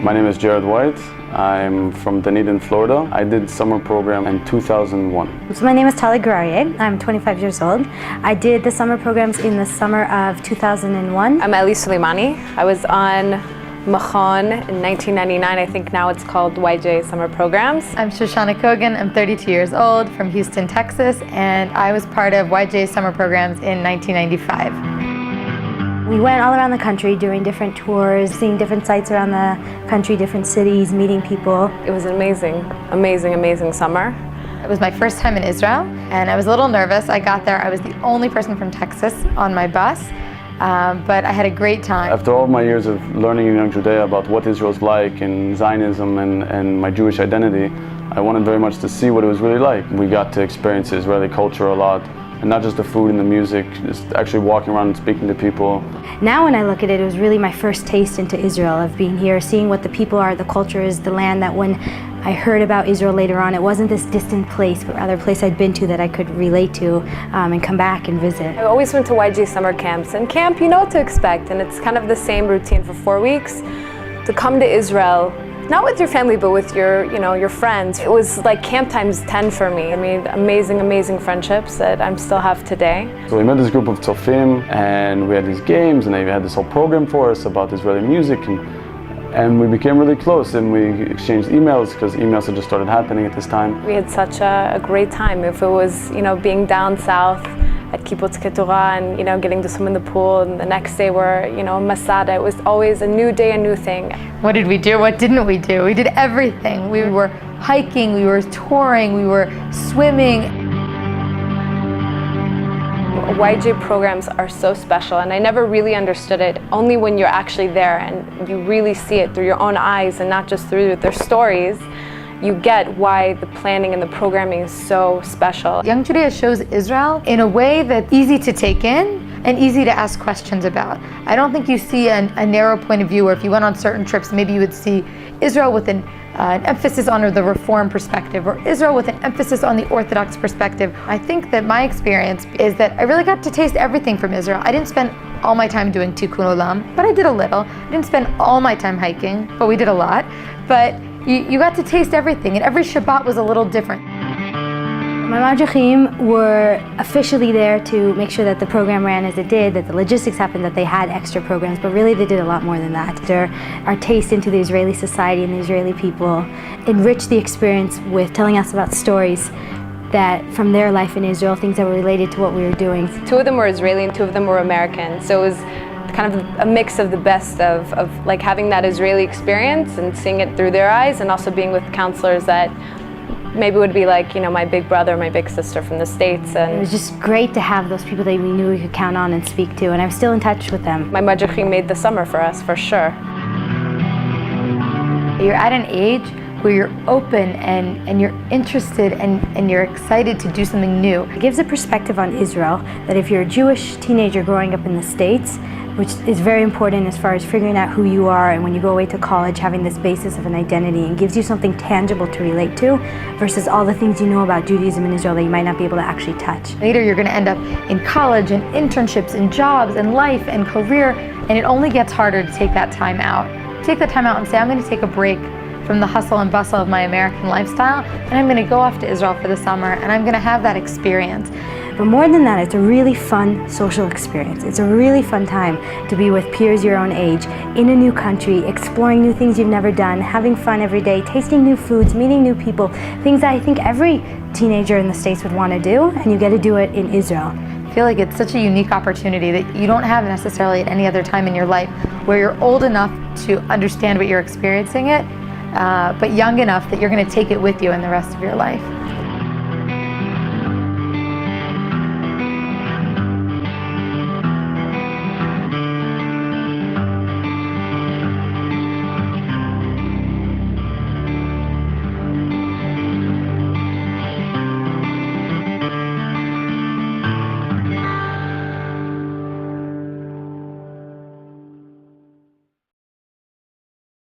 My name is Jared White. I'm from Dunedin, Florida. I did summer program in 2001. So my name is Tali Garaye. I'm 25 years old. I did the summer programs in the summer of 2001. I'm Eli Suleimani. I was on Machon in 1999. I think now it's called YJ Summer Programs. I'm Shoshana Kogan. I'm 32 years old from Houston, Texas, and I was part of YJ Summer Programs in 1995. We went all around the country doing different tours, seeing different sites around the country, different cities, meeting people. It was an amazing summer. It was my first time in Israel, and I was a little nervous. I got there, I was the only person from Texas on my bus, but I had a great time. After all my years of learning in Young Judea about what Israel's like and Zionism and my Jewish identity, I wanted very much to see what it was really like. We got to experience the Israeli culture a lot. And not just the food and the music, just actually walking around and speaking to people. Now when I look at it, it was really my first taste into Israel, of being here, seeing what the people are, the culture is, the land, that when I heard about Israel later on, it wasn't this distant place, but rather a place I'd been to that I could relate to and come back and visit. I always went to YG summer camps, and camp, you know what to expect, and it's kind of the same routine for 4 weeks. To come to Israel, not with your family, but with your friends. It was like camp times 10 for me. I made amazing friendships that I still have today. So we met this group of tzofim, and we had these games, and they had this whole program for us about Israeli music, and we became really close, and we exchanged emails, because emails had just started happening at this time. We had such a great time. If it was, being down south at Kibbutz Keturah and, getting to swim in the pool, and the next day we're, Masada, it was always a new day, a new thing. What did we do? What didn't we do? We did everything. We were hiking, we were touring, we were swimming. YJ programs are so special, and I never really understood it. Only when you're actually there and you really see it through your own eyes and not just through their stories, you get why the planning and the programming is so special. Young Judea shows Israel in a way that's easy to take in and easy to ask questions about. I don't think you see a narrow point of view, or if you went on certain trips, maybe you would see Israel with an emphasis on the Reform perspective, or Israel with an emphasis on the Orthodox perspective. I think that my experience is that I really got to taste everything from Israel. I didn't spend all my time doing Tikkun Olam, but I did a little. I didn't spend all my time hiking, but we did a lot. But you got to taste everything, and every Shabbat was a little different. My madrichim were officially there to make sure that the program ran as it did, that the logistics happened, that they had extra programs, but really they did a lot more than that. Our taste into the Israeli society and the Israeli people enriched the experience with telling us about stories that from their life in Israel, things that were related to what we were doing. 2 of them were Israeli and 2 of them were American, so it was kind of a mix of the best of like having that Israeli experience and seeing it through their eyes, and also being with counselors that maybe would be like, my big brother, my big sister from the States. And it was just great to have those people that we knew we could count on and speak to, and I'm still in touch with them. My madrichim made the summer for us, for sure. You're at an age where you're open and you're interested and you're excited to do something new. It gives a perspective on Israel that if you're a Jewish teenager growing up in the States, which is very important as far as figuring out who you are, and when you go away to college having this basis of an identity, and gives you something tangible to relate to versus all the things you know about Judaism in Israel that you might not be able to actually touch. Later you're going to end up in college and internships and jobs and life and career, and it only gets harder to take that time out. Take that time out and say, I'm going to take a break from the hustle and bustle of my American lifestyle, and I'm going to go off to Israel for the summer, and I'm going to have that experience. But more than that, it's a really fun social experience. It's a really fun time to be with peers your own age, in a new country, exploring new things you've never done, having fun every day, tasting new foods, meeting new people, things that I think every teenager in the States would want to do, and you get to do it in Israel. I feel like it's such a unique opportunity that you don't have necessarily at any other time in your life, where you're old enough to understand what you're experiencing it, but young enough that you're going to take it with you in the rest of your life.